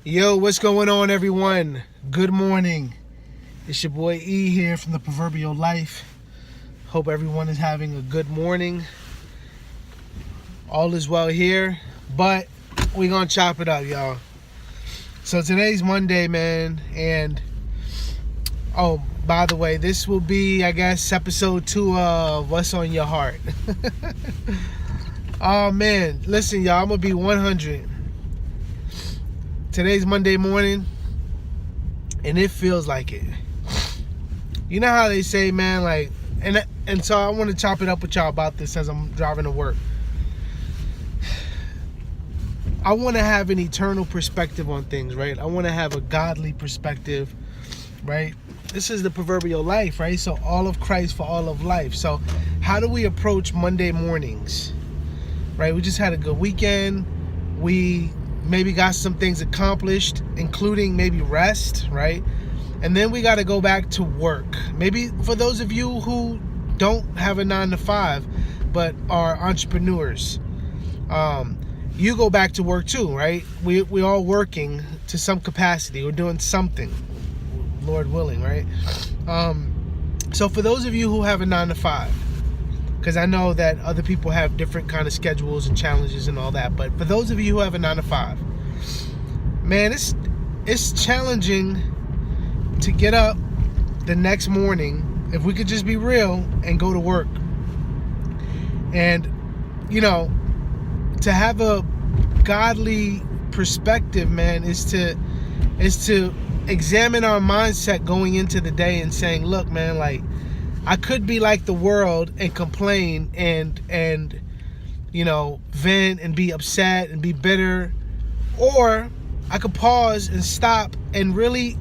Yo, what's going on, everyone? Good morning. It's your boy E here from the Proverbial Life. Hope everyone is having a good morning. All is well here, but we're gonna chop it up, y'all. So today's Monday, man, and oh, by the way, this will be, I guess, episode 2 of What's on Your Heart. Oh man, listen, y'all, I'm gonna be 100. Today's Monday morning, and it feels like it. You know how they say, man, like, and so I want to chop it up with y'all about this as I'm driving to work. I want to have an eternal perspective on things, right? I want to have a godly perspective, right? This is the proverbial life, right? So all of Christ for all of life. So how do we approach Monday mornings, right? We just had a good weekend. We maybe got some things accomplished, including maybe rest, right? And then we got to go back to work. Maybe for those of you who don't have a 9-to-5 but are entrepreneurs, you go back to work too, right? We all working to some capacity. We're doing something, Lord willing, right? So for those of you who have a 9-to-5, because I know that other people have different kind of schedules and challenges and all that, but for those of you who have a 9-to-5, man, it's challenging to get up the next morning, if we could just be real, and go to work. And, you know, to have a godly perspective, man, is to examine our mindset going into the day and saying, look, man, like, I could be like the world and complain and you know, vent and be upset and be bitter, or I could pause and stop and really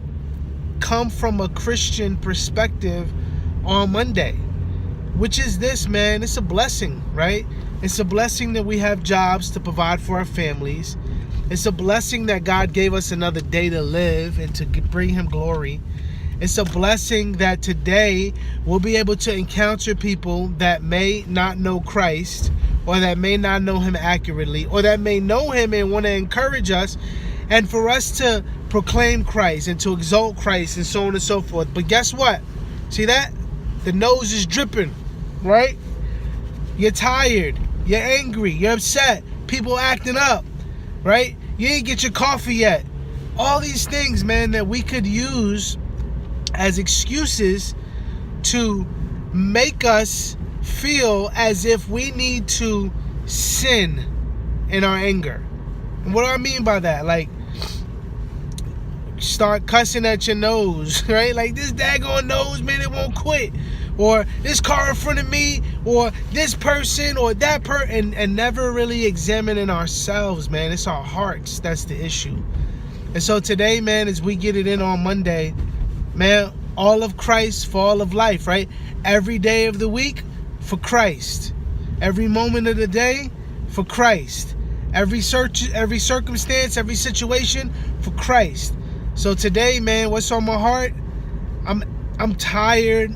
come from a Christian perspective on Monday, which is this, man. It's a blessing, right? It's a blessing that we have jobs to provide for our families. It's a blessing that God gave us another day to live and to bring him glory. It's a blessing that today we'll be able to encounter people that may not know Christ, or that may not know him accurately, or that may know him and want to encourage us, and for us to proclaim Christ and to exalt Christ and so on and so forth. But guess what? See that? The nose is dripping, right? You're tired. You're angry. You're upset. People acting up, right? You ain't get your coffee yet. All these things, man, that we could use as excuses to make us feel as if we need to sin in our anger. And what do I mean by that? Like, start cussing at your nose, right? Like, this daggone nose, man, it won't quit. Or this car in front of me, or this person, or that person, and never really examining ourselves, man. It's our hearts that's the issue. And so today, man, as we get it in on Monday, man, all of Christ for all of life, right? Every day of the week for Christ. Every moment of the day for Christ. Every circumstance, every situation for Christ. So today, man, what's on my heart? I'm tired.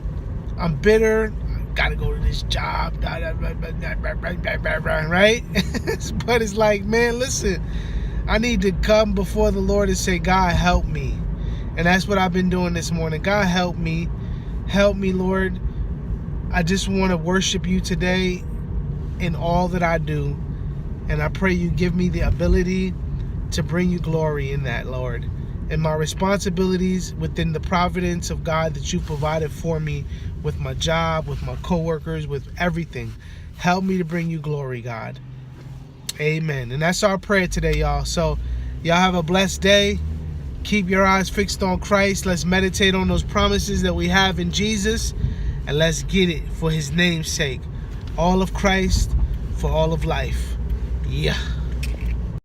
I'm bitter. I gotta go to this job. Right? But it's like, man, listen, I need to come before the Lord and say, God, help me. And that's what I've been doing this morning. God, help me. Help me, Lord. I just want to worship you today in all that I do. And I pray you give me the ability to bring you glory in that, Lord. And my responsibilities within the providence of God that you provided for me with my job, with my coworkers, with everything. Help me to bring you glory, God. Amen. And that's our prayer today, y'all. So y'all have a blessed day. Keep your eyes fixed on Christ. Let's meditate on those promises that we have in Jesus. And let's get it for his name's sake. All of Christ for all of life. Yeah.